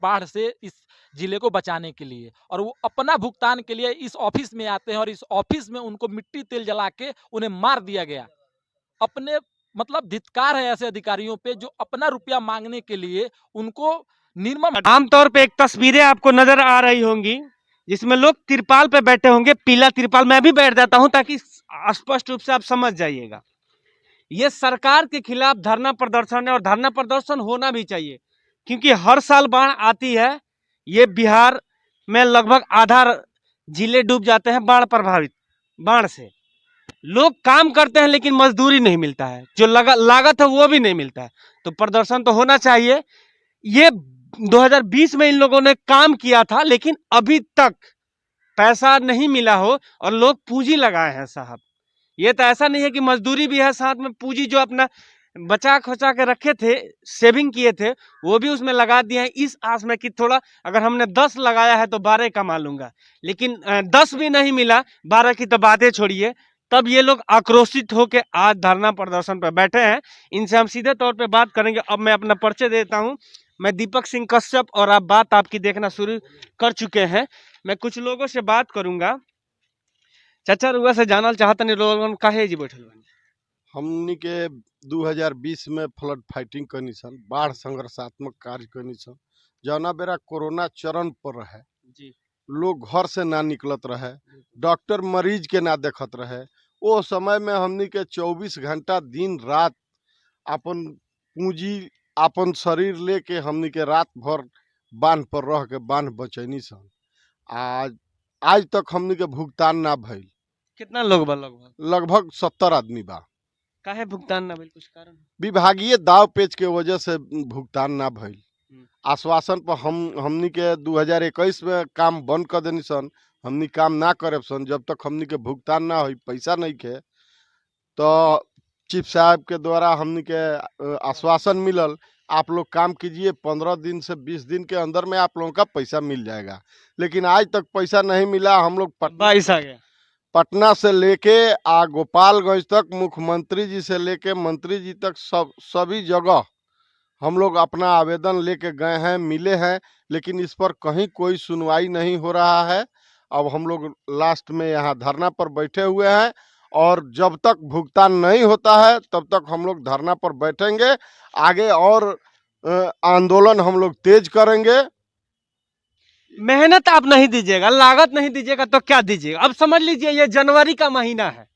बाढ़ से इस जिले को बचाने के लिए, और वो अपना भुगतान के लिए इस ऑफिस में आते हैं और इस ऑफिस में उनको मिट्टी तेल जला के उन्हें मार दिया गया। अपने मतलब धिक्कार है ऐसे अधिकारियों पे जो अपना रुपया मांगने के लिए उनको निर्मम। आमतौर पे एक तस्वीरें आपको नजर आ रही होंगी जिसमें लोग तिरपाल पे बैठे होंगे, पीला तिरपाल। मैं भी बैठ जाता हूं ताकि स्पष्ट रूप से आप समझ जाइएगा। ये सरकार के खिलाफ धरना प्रदर्शन है और धरना प्रदर्शन होना भी चाहिए, क्योंकि हर साल बाढ़ आती है। ये बिहार में लगभग आधा जिले डूब जाते हैं बाढ़ प्रभावित। बाढ़ से लोग काम करते हैं लेकिन मजदूरी नहीं मिलता है, जो लागत है वो भी नहीं मिलता है। तो प्रदर्शन तो होना चाहिए। ये 2020 में इन लोगों ने काम किया था, लेकिन अभी तक पैसा नहीं मिला हो और लोग पूंजी लगाए हैं साहब। ये तो ऐसा नहीं है कि मजदूरी भी है, साथ में पूंजी जो अपना बचा खचा के रखे थे, सेविंग किए थे, वो भी उसमें लगा दिए हैं इस आस में कि थोड़ा अगर हमने 10 लगाया है तो 12 कमा लूंगा। लेकिन 10 भी नहीं मिला, 12 की तो बातें छोड़िए। तब ये लोग आक्रोशित होकर आज धरना प्रदर्शन पर बैठे हैं। इनसे हम सीधे तौर पे बात करेंगे। अब मैं अपना परिचय देता हूं। मैं दीपक सिंह कश्यप, और आप बात आपकी देखना शुरू कर चुके हैं। मैं कुछ लोगों से बात करूंगा। चाचा रुआ से जानल चाहता नहीं लोगन काहे जी बैठल बानी? हमनी के 2020 में फ्लड फाइटिंग करनी सन, बाढ़ संघर्षात्मक कार्य करनी सन। जौना बेरा कोरोना चरण पर रहे, जी लोग घर से ना निकलत रहे, डॉक्टर मरीज के ना देखत रहे। वो समय में हमनी के 24 घंटा दिन रात अपन पूंजी, अपन शरीर लेके हमनी के रात भर बांध पर रह के बांध बचैनी सन। आज आज तक हमनी के भुगतान ना भइल। कितना लोग बा? लगभग लगभग 70 आदमी बा। काहे भुगतान ना भइल? कुछ कारण? विभागीय दाव पेच के वजह से भुगतान ना भइल। आश्वासन पर हमनी के 2021 में काम बंद कर देनी सन। हमनी काम ना करे सन जब तक हमनी के भुगतान ना हुई, पैसा नहीं के। तो चीफ साहब के द्वारा हमनी के आश्वासन मिलल, आप लोग काम कीजिए, 15 दिन से 20 दिन के अंदर में आप लोगों का पैसा मिल जाएगा। लेकिन आज तक पैसा नहीं मिला। हम लोग 22 आ गया। पटना से लेके गोपालगंज तक, मुख्यमंत्री जी से लेके मंत्री जी तक सभी जगह हम लोग अपना आवेदन लेके गए हैं, मिले हैं, लेकिन इस पर कहीं कोई सुनवाई नहीं हो रहा है। अब हम लोग लास्ट में यहाँ धरना पर बैठे हुए हैं, और जब तक भुगतान नहीं होता है तब तक हम लोग धरना पर बैठेंगे। आगे और आंदोलन हम लोग तेज करेंगे। मेहनत आप नहीं दीजिएगा, लागत नहीं दीजिएगा तो क्या दीजिएगा? अब समझ लीजिए ये जनवरी का महीना है,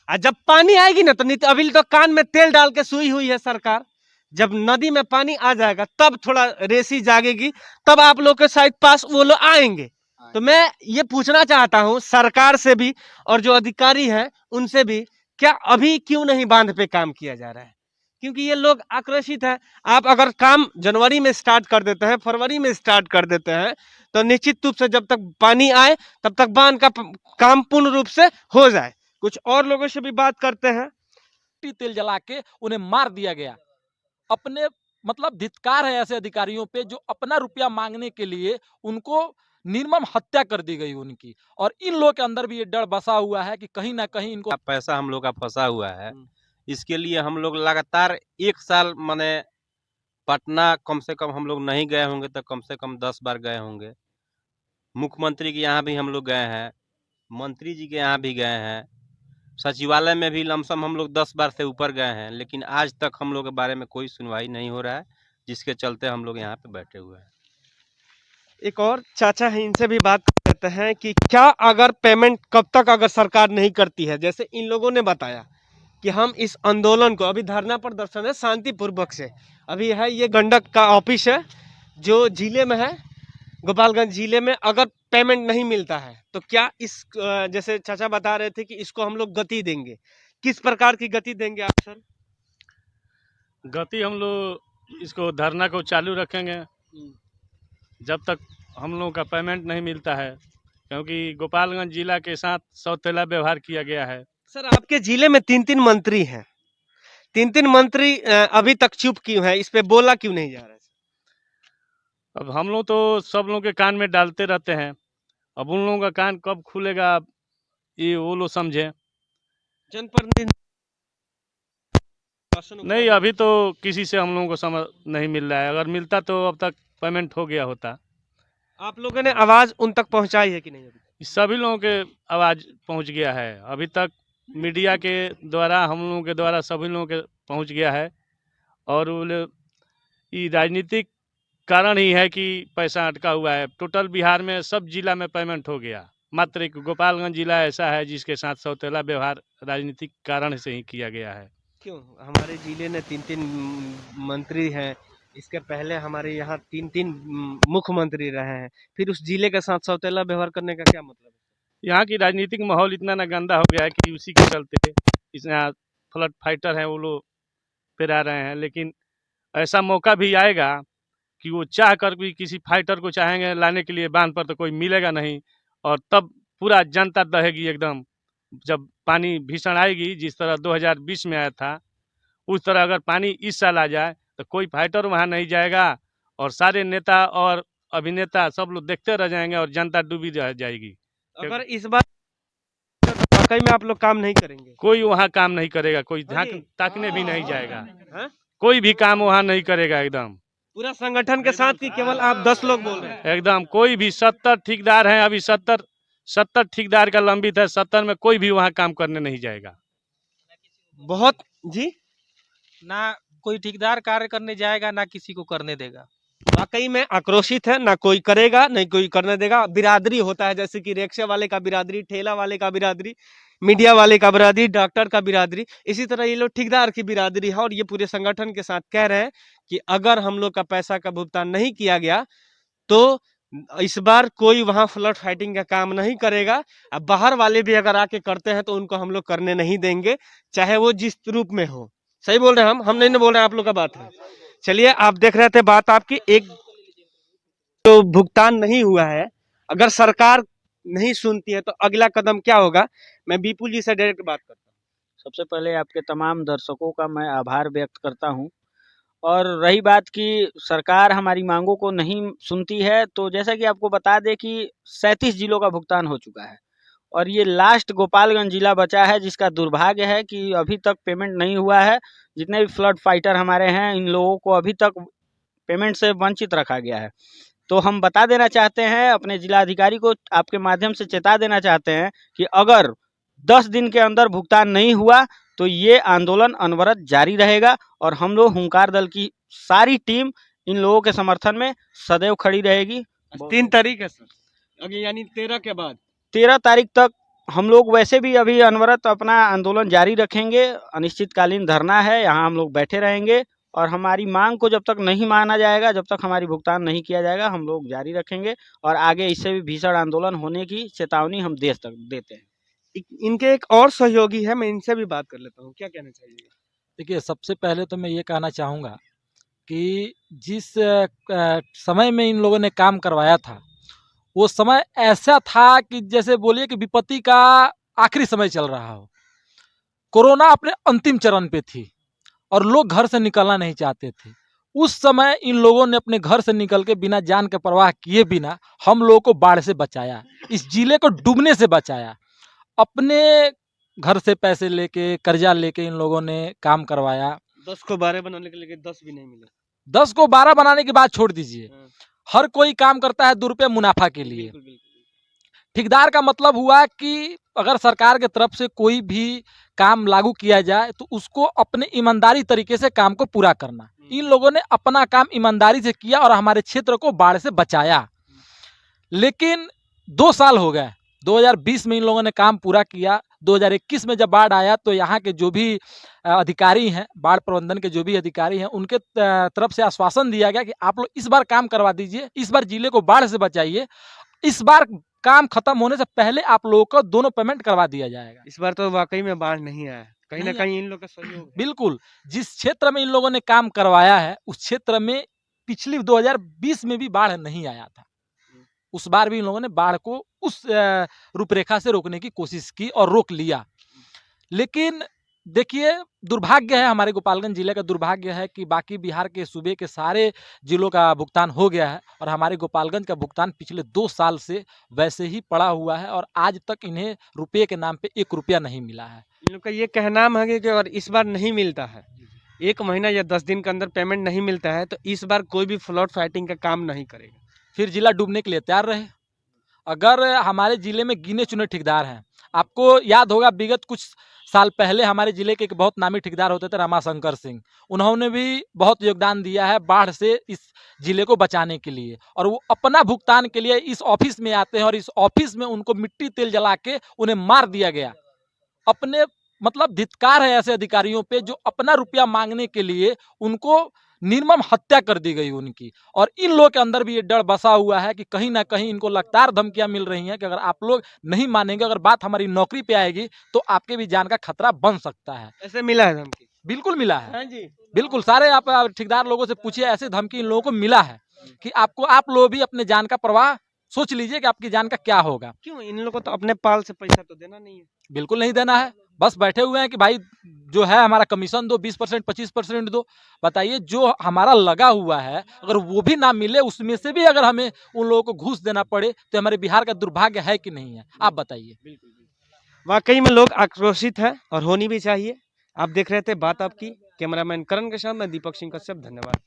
और जब पानी आएगी ना तो नहीं, तो अभी तो कान में तेल डाल के सुई हुई है सरकार। जब नदी में पानी आ जाएगा तब थोड़ा रेसी जागेगी, तब आप लोग के साइड पास वो लोग आएंगे। तो मैं ये पूछना चाहता हूं सरकार से भी और जो अधिकारी हैं उनसे भी, क्या अभी क्यों नहीं बांध पे काम किया जा रहा है? क्योंकि ये लोग आक्रोशित है। आप अगर काम जनवरी में स्टार्ट कर देते हैं, फरवरी में स्टार्ट कर देते हैं, तो निश्चित रूप से जब तक पानी आए तब तक बांध का काम पूर्ण रूप से हो जाए। कुछ और लोगों से भी बात करते हैं। मिट्टी तेल जला के उन्हें मार दिया गया। अपने मतलब धिक्कार है ऐसे अधिकारियों पे जो अपना रुपया मांगने के लिए उनको निर्मम हत्या कर दी गई उनकी। और इन लोगों के अंदर भी ये डर बसा हुआ है कि कहीं ना कहीं इनको पैसा हम लोग का फंसा हुआ है। इसके लिए हम लोग लगातार 1 साल माने पटना कम से कम हम लोग नहीं गए होंगे तो कम से कम 10 बार गए होंगे। मुख्यमंत्री के यहाँ भी हम लोग गए हैं, मंत्री जी के यहाँ भी गए हैं, सचिवालय में भी लमसम हम लोग 10 बार से ऊपर गए हैं, लेकिन आज तक हम लोग के बारे में कोई सुनवाई नहीं हो रहा है, जिसके चलते हम लोग यहाँ पे बैठे हुए हैं। एक और चाचा है, इनसे भी बात करते हैं कि क्या अगर पेमेंट कब तक अगर सरकार नहीं करती है? जैसे इन लोगों ने बताया कि हम इस आंदोलन को, अभी धरना प्रदर्शन है शांतिपूर्वक से, अभी है ये गंडक का ऑफिस है जो जिले में है, गोपालगंज जिले में। अगर पेमेंट नहीं मिलता है तो क्या इस जैसे चाचा बता रहे थे कि इसको हम लोग गति देंगे, किस प्रकार की गति देंगे आप सर? गति हम लोग इसको धरना को चालू रखेंगे जब तक हम लोगों का पेमेंट नहीं मिलता है, क्योंकि गोपालगंज जिला के साथ सौतेला व्यवहार किया गया है। सर आपके जिले में 3-3 मंत्री हैं, 3-3 मंत्री अभी तक चुप क्यों है? इस पे बोला क्यों नहीं जा रहा है? अब हम लोग तो सब लोगों के कान में डालते रहते हैं, अब उन लोगों का कान कब खुलेगा ये वो लोग समझे। जनप्रतिनिधि नहीं, अभी तो किसी से हम लोगों को समझ नहीं मिल रहा है। अगर मिलता तो अब तक पेमेंट हो गया होता। आप लोगों ने आवाज उन तक पहुंचाई है कि नहीं अभी? सभी लोगों के आवाज़ पहुंच गया है, अभी तक मीडिया के द्वारा, हम लोगों के द्वारा सभी लोगों के पहुंच गया है। और ये राजनीतिक कारण ही है कि पैसा अटका हुआ है। टोटल बिहार में सब जिला में पेमेंट हो गया, मात्र एक गोपालगंज जिला ऐसा है जिसके साथ सौतेला व्यवहार राजनीतिक कारण से ही किया गया है। क्यों? हमारे जिले में 3-3 मंत्री हैं, इसके पहले हमारे यहाँ 3-3 मुख्यमंत्री रहे हैं, फिर उस जिले के साथ सौतेला व्यवहार करने का क्या मतलब है? यहाँ की राजनीतिक माहौल इतना ना गंदा हो गया है कि उसी के चलते इस यहाँ फ्लड फाइटर हैं वो लोग पेरा रहे हैं। लेकिन ऐसा मौका भी आएगा कि वो चाह कर भी किसी फाइटर को चाहेंगे लाने के लिए बांध पर, तो कोई मिलेगा नहीं। और तब पूरा जनता दहेगी एकदम, जब पानी भीषण आएगी। जिस तरह 2020 में आया था, उस तरह अगर पानी इस साल आ जाए तो कोई फाइटर वहाँ नहीं जाएगा, और सारे नेता और अभिनेता सब लोग देखते रह जाएंगे और जनता डूबी रह जाएगी। अगर इस बार वाकई में आप लोग काम नहीं करेंगे? कोई वहाँ काम नहीं करेगा, कोई ताकने भी नहीं जाएगा, कोई भी काम वहाँ नहीं करेगा। एकदम पूरा संगठन के साथ, कि केवल आप 10 लोग बोल रहे हैं? एकदम कोई भी 70 ठेकेदार हैं, अभी 70 ठेकेदार का लंबित है, 70 में कोई भी वहाँ काम करने नहीं जाएगा। बहुत जी, ना कोई ठेकेदार कार्य करने जाएगा, ना किसी को करने देगा। वाकई में आक्रोशित है, ना कोई करेगा नहीं कोई करने देगा। बिरादरी होता है, जैसे कि रिक्शा वाले का बिरादरी, ठेला वाले का बिरादरी, मीडिया वाले का बिरादरी, डॉक्टर का बिरादरी, इसी तरह ये लोग ठेकेदार की बिरादरी है। और ये पूरे संगठन के साथ कह रहे हैं कि अगर हम लोग का पैसा का भुगतान नहीं किया गया तो इस बार कोई वहां फ्लड फाइटिंग का काम नहीं करेगा। अब बाहर वाले भी अगर आके करते हैं तो उनको हम लोग करने नहीं देंगे, चाहे वो जिस रूप में हो। सही बोल रहे हैं हम नहीं बोल रहे हैं, आप लोग का बात है। चलिए, आप देख रहे थे बात आपकी, एक जो भुगतान नहीं हुआ है, अगर सरकार नहीं सुनती है तो अगला कदम क्या होगा, मैं विपुल जी से डायरेक्ट बात करता हूँ। सबसे पहले आपके तमाम दर्शकों का मैं आभार व्यक्त करता हूं। और रही बात कि सरकार हमारी मांगों को नहीं सुनती है, तो जैसा कि आपको बता दें कि 37 जिलों का भुगतान हो चुका है और ये लास्ट गोपालगंज जिला बचा है, जिसका दुर्भाग्य है कि अभी तक पेमेंट नहीं हुआ है। जितने भी फ्लड फाइटर हमारे हैं, इन लोगों को अभी तक पेमेंट से वंचित रखा गया है। तो हम बता देना चाहते हैं, अपने जिलाधिकारी को आपके माध्यम से चेता देना चाहते हैं कि अगर 10 दिन के अंदर भुगतान नहीं हुआ तो ये आंदोलन अनवरत जारी रहेगा और हम लोग हुंकार दल की सारी टीम इन लोगों के समर्थन में सदैव खड़ी रहेगी। 3 तारीख है सर, अभी यानी 13 के बाद 13 तारीख तक हम लोग वैसे भी अभी अनवरत अपना आंदोलन जारी रखेंगे। अनिश्चितकालीन धरना है, यहाँ हम लोग बैठे रहेंगे और हमारी मांग को जब तक नहीं माना जाएगा, जब तक हमारी भुगतान नहीं किया जाएगा, हम लोग जारी रखेंगे और आगे इससे भी भीषण आंदोलन होने की चेतावनी हम देश तक देते हैं। इनके एक और सहयोगी है, मैं इनसे भी बात कर लेता हूँ, क्या कहना चाहिए? देखिए, सबसे पहले तो मैं ये कहना चाहूँगा कि जिस समय में इन लोगों ने काम करवाया था, वो समय ऐसा था कि जैसे बोलिए कि विपत्ति का आखिरी समय चल रहा हो। कोरोना अपने अंतिम चरण पे थी और लोग घर से निकलना नहीं चाहते थे। उस समय इन लोगों ने अपने घर से निकल के बिना जान के परवाह किए बिना हम लोगों को बाढ़ से बचाया, इस जिले को डूबने से बचाया। अपने घर से पैसे लेके, कर्जा लेके इन लोगों ने काम करवाया। 10 को 12 बनाने के लिए 10 भी नहीं मिले। 10 को 12 बनाने की बात छोड़ दीजिए, हर कोई काम करता है 2 रुपये मुनाफा के लिए। बिल्कुल, बिल्कुल। ठेकेदार का मतलब हुआ कि अगर सरकार के तरफ से कोई भी काम लागू किया जाए तो उसको अपने ईमानदारी तरीके से काम को पूरा करना। इन लोगों ने अपना काम ईमानदारी से किया और हमारे क्षेत्र को बाढ़ से बचाया। लेकिन 2 साल हो गए, 2020 में इन लोगों ने काम पूरा किया। 2021 में जब बाढ़ आया तो यहाँ के जो भी अधिकारी हैं, बाढ़ प्रबंधन के जो भी अधिकारी हैं, उनके तरफ से आश्वासन दिया गया कि आप लोग इस बार काम करवा दीजिए, इस बार जिले को बाढ़ से बचाइए, इस बार काम खत्म होने से पहले आप लोगों को दोनों पेमेंट करवा दिया जाएगा। इस बार तो वाकई में बाढ़ नहीं आया, कहीं ना नहीं कहीं इन लोग का सहयोग है। बिल्कुल, जिस क्षेत्र में इन लोगों ने काम करवाया है उस क्षेत्र में पिछली 2020 में भी बाढ़ नहीं आया था। उस बार भी इन लोगों ने बाढ़ को उस रूपरेखा से रोकने की कोशिश की और रोक लिया। लेकिन देखिए, दुर्भाग्य है, हमारे गोपालगंज जिले का दुर्भाग्य है कि बाकी बिहार के सूबे के सारे जिलों का भुगतान हो गया है और हमारे गोपालगंज का भुगतान पिछले 2 साल से वैसे ही पड़ा हुआ है और आज तक इन्हें रुपये के नाम पे 1 रुपया नहीं मिला है। इन लोग का ये कहना है कि अगर इस बार नहीं मिलता है 1 महीना या 10 दिन के अंदर पेमेंट नहीं मिलता है तो इस बार कोई भी फ्लड फाइटिंग का काम नहीं करेगा। फिर जिला डूबने के लिए तैयार रहे। अगर हमारे जिले में गिने चुने ठेकेदार हैं, आपको याद होगा विगत कुछ साल पहले हमारे जिले के एक बहुत नामी ठेकेदार होते थे रमाशंकर सिंह, उन्होंने भी बहुत योगदान दिया है बाढ़ से इस जिले को बचाने के लिए, और वो अपना भुगतान के लिए इस ऑफिस में आते हैं और इस ऑफिस में उनको मिट्टी तेल जला के उन्हें मार दिया गया। अपने मतलब धिक्कार है ऐसे अधिकारियों पे जो अपना रुपया मांगने के लिए उनको निर्मम हत्या कर दी गई उनकी। और इन लोगों के अंदर भी ये डर बसा हुआ है कि कहीं ना कहीं इनको लगातार धमकियां मिल रही हैं कि अगर आप लोग नहीं मानेंगे, अगर बात हमारी नौकरी पे आएगी तो आपके भी जान का खतरा बन सकता है। ऐसे मिला है धमकी? बिल्कुल मिला है, हाँ जी। बिल्कुल सारे आप ठेकेदार लोगों से पूछिए, ऐसे धमकी इन लोगों को मिला है कि आप लोग भी अपने जान का परवाह सोच लीजिए कि आपकी जान का क्या होगा। क्यों? इन लोगों को तो अपने पाल से पैसा तो देना नहीं है। बिल्कुल नहीं देना है, बस बैठे हुए हैं कि भाई जो है हमारा कमीशन दो, 20% 25% दो। बताइए जो हमारा लगा हुआ है अगर वो भी ना मिले, उसमें से भी अगर हमें उन लोगों को घूस देना पड़े तो हमारे बिहार का दुर्भाग्य है कि नहीं है, आप बताइए। वाकई में लोग आक्रोशित हैं और होनी भी चाहिए। आप देख रहे थे बात आपकी। कैमरामैन करण के साथ मैं दीपक सिंह कश्यप, धन्यवाद।